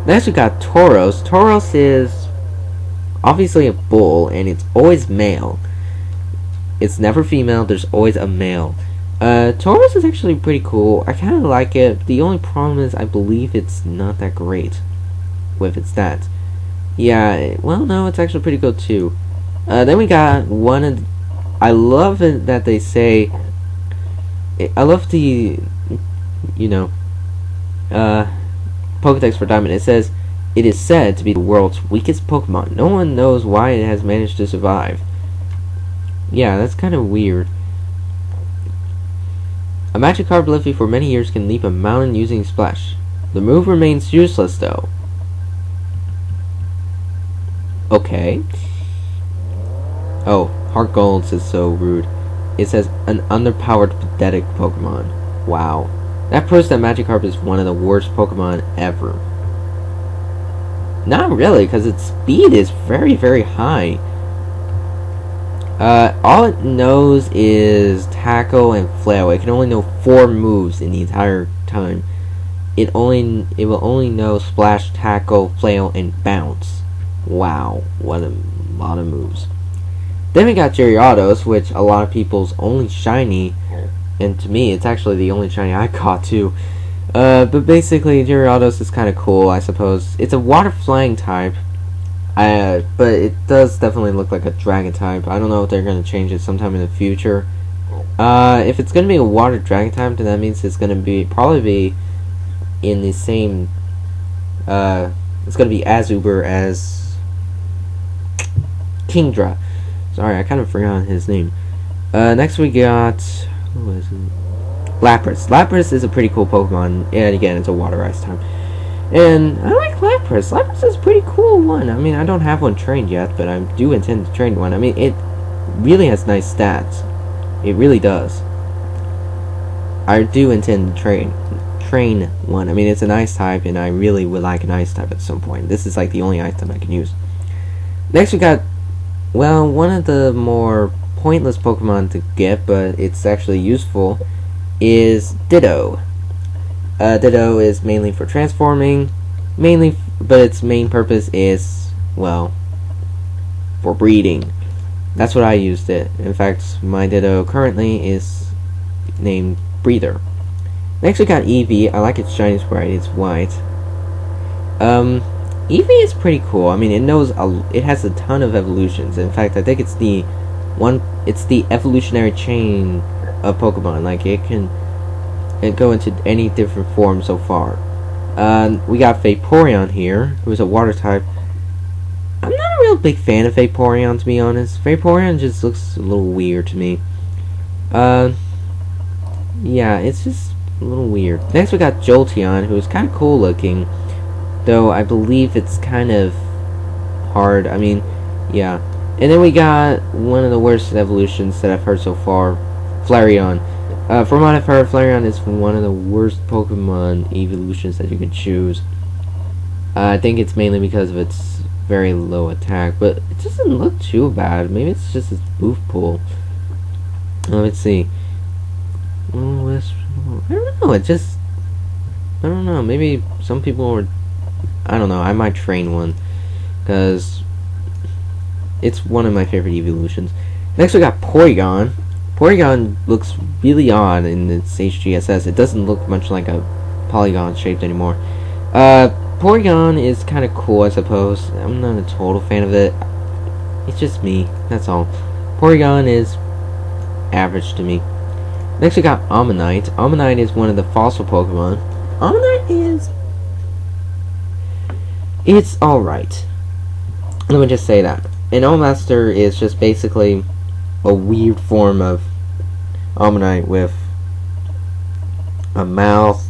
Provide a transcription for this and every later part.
Next we got Tauros. Tauros is obviously a bull, and it's always male. It's never female, there's always a male. Tauros is actually pretty cool. I kind of like it. The only problem is I believe it's not that great with its stats. Yeah, well, no, it's actually pretty good too. Then we got one of... I love it that they say... I love the... You know... Pokedex for Diamond. It says, it is said to be the world's weakest Pokemon. No one knows why it has managed to survive. Yeah, that's kind of weird. A Magikarp Liffy for many years can leap a mountain using Splash. The move remains useless though. Okay. Oh, Heart Gold is so rude. It says an underpowered pathetic Pokemon. Wow. That proves that Magikarp is one of the worst Pokemon ever. Not really, because its speed is very, very high. All it knows is Tackle and Flail. It can only know 4 moves in the entire time. It will only know Splash, Tackle, Flail, and Bounce. Wow, what a lot of moves. Then we got Jarados, which a lot of people's only shiny, and to me, it's actually the only shiny I caught too. But basically, Jarados is kind of cool, I suppose. It's a water flying type. But it does definitely look like a dragon type. I don't know if they're going to change it sometime in the future. If it's going to be a water dragon type, then that means it's going to probably be in the same, it's going to be as uber as Kingdra. Sorry, I kind of forgot his name. Next we got, who is it? Lapras. Lapras is a pretty cool Pokemon, and again, it's a water ice type. And I like Lapras. Lapras is a pretty cool one. I mean, I don't have one trained yet, but I do intend to train one. I mean, it really has nice stats. It really does. I do intend to train one. I mean, it's an ice type, and I really would like an ice type at some point. This is like the only ice type I can use. Next we got, well, one of the more pointless Pokemon to get, but it's actually useful, is Ditto. Ditto is mainly for transforming, but its main purpose is, well, for breeding. That's what I used it. In fact, my Ditto currently is named Breather. Next we got Eevee. I like its shiny sprite. It's white. Eevee is pretty cool. I mean, it has a ton of evolutions. In fact, I think it's the evolutionary chain of Pokemon. Like, it can go into any different form so far. We got Vaporeon here, who is a water type. I'm not a real big fan of Vaporeon, to be honest. Vaporeon just looks a little weird to me. Yeah, it's just a little weird. Next we got Jolteon, who is kind of cool looking, though I believe it's kind of hard. I mean, yeah. And then we got one of the worst evolutions that I've heard so far, Flareon. From what I've heard, Flareon is one of the worst Pokemon evolutions that you could choose. I think it's mainly because of its very low attack, but it doesn't look too bad. Maybe it's just its move pool. Let's see. I don't know, I don't know, maybe some people are, I don't know, I might train one, because it's one of my favorite evolutions. Next we got Porygon. Porygon looks really odd in its HGSS. It doesn't look much like a polygon shaped anymore. Porygon is kind of cool, I suppose. I'm not a total fan of it. It's just me, that's all. Porygon is average to me. Next we got Ammonite. Ammonite is one of the fossil Pokemon. Ammonite is... it's alright. Let me just say that. And Almaster is just basically a weird form of Ammonite with a mouth,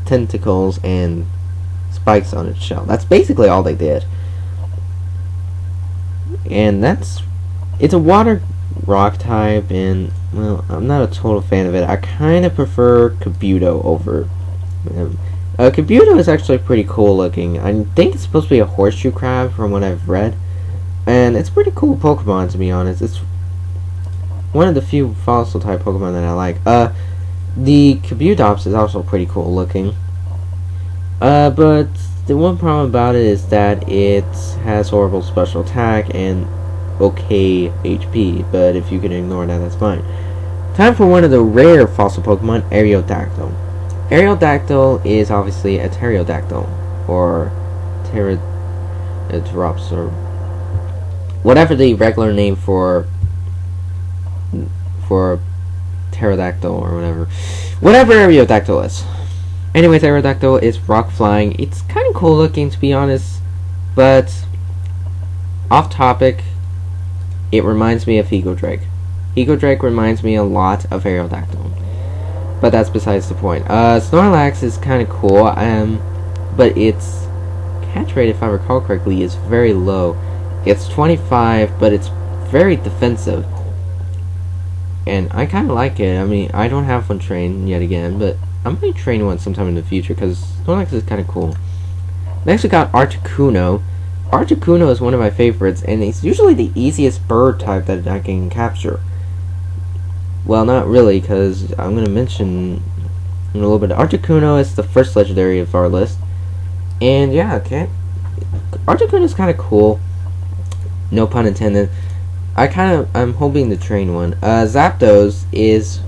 tentacles, and spikes on its shell. That's basically all they did. And it's a water rock type, and, well, I'm not a total fan of it. I kind of prefer Kabuto over him. Kabuto is actually pretty cool looking. I think it's supposed to be a horseshoe crab from what I've read. And it's a pretty cool Pokemon, to be honest. It's one of the few fossil type Pokemon that I like. The Kabutops is also pretty cool looking. But the one problem about it is that it has horrible special attack and okay HP, but if you can ignore that, that's fine. Time for one of the rare fossil Pokemon, Aerodactyl. Aerodactyl is obviously a pterodactyl, or pterodrops, or whatever the regular name for pterodactyl or whatever Aerodactyl is. Anyways, Aerodactyl is rock flying. It's kind of cool looking, to be honest, but off topic, it reminds me of Hegodrake. Hegodrake reminds me a lot of Aerodactyl, but that's besides the point. Snorlax is kind of cool, but its catch rate, if I recall correctly, is very low. It's 25, but it's very defensive, and I kind of like it. I mean, I don't have one trained yet again, but I'm going to train one sometime in the future, because Snorlax is kind of cool. Next we got Articuno. Articuno is one of my favorites, and it's usually the easiest bird type that I can capture. Well, not really, because I'm going to mention in a little bit. Articuno is the first legendary of our list. And yeah, okay. Articuno is kind of cool. No pun intended. I'm hoping to train one. Zapdos is,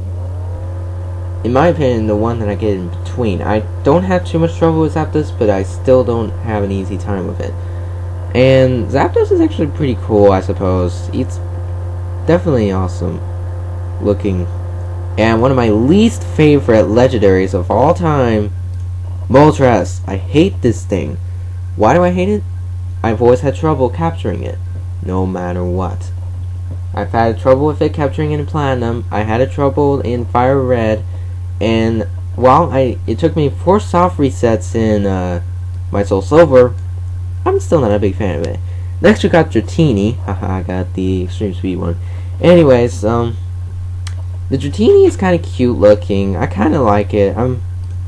in my opinion, the one that I get in between. I don't have too much trouble with Zapdos, but I still don't have an easy time with it. And Zapdos is actually pretty cool, I suppose. It's definitely awesome looking. And one of my least favorite legendaries of all time, Moltres. I hate this thing. Why do I hate it? I've always had trouble capturing it, no matter what. I've had trouble with it capturing it in Platinum. I had trouble in Fire Red, and while it took me 4 soft resets in my Soul Silver, I'm still not a big fan of it. Next we got Dratini. Haha, I got the Extreme Speed one. Anyways, the Dratini is kind of cute looking. I kind of like it.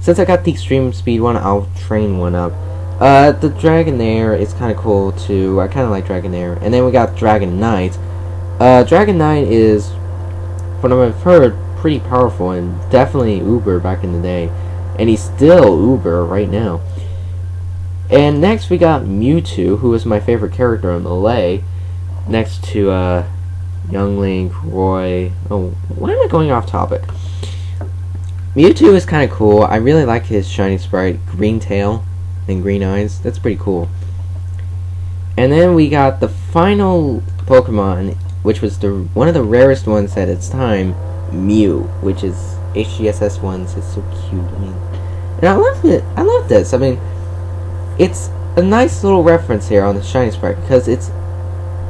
Since I got the Extreme Speed one, I'll train one up. The Dragonair is kind of cool too. I kind of like Dragonair. And then we got Dragonite. Dragonite is, from what I've heard, pretty powerful and definitely Uber back in the day. And he's still Uber right now. And next we got Mewtwo, who is my favorite character in Melee. Next to Young Link, Roy. Oh, why am I going off topic? Mewtwo is kind of cool. I really like his shiny sprite, green tail and green eyes. That's pretty cool. And then we got the final Pokemon, which was one of the rarest ones at its time, Mew, which is HGSS ones. It's so cute. I mean, and I love it. I love this. I mean, it's a nice little reference here on the shiny sprite because it's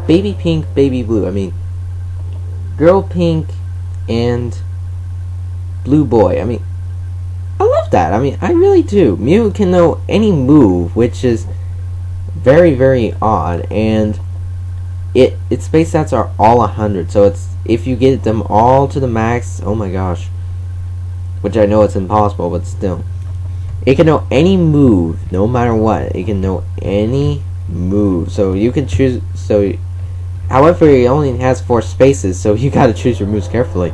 baby pink, baby blue. I mean, girl pink and blue boy. I mean, I love that. I mean, I really do. Mew can know any move, which is very, very odd, and its base stats are all 100. So if you get them all to the max, oh my gosh, which I know it's impossible, but still, it can know any move, no matter what. It can know any move, so you can choose. So, however, it only has 4 spaces, so you got to choose your moves carefully.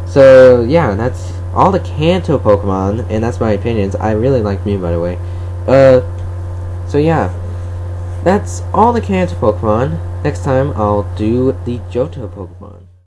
So yeah, that's all the Kanto Pokemon, and that's my opinions. I really like Mew, by the way. So yeah, that's all the Kanto Pokemon. Next time I'll do the Johto Pokemon.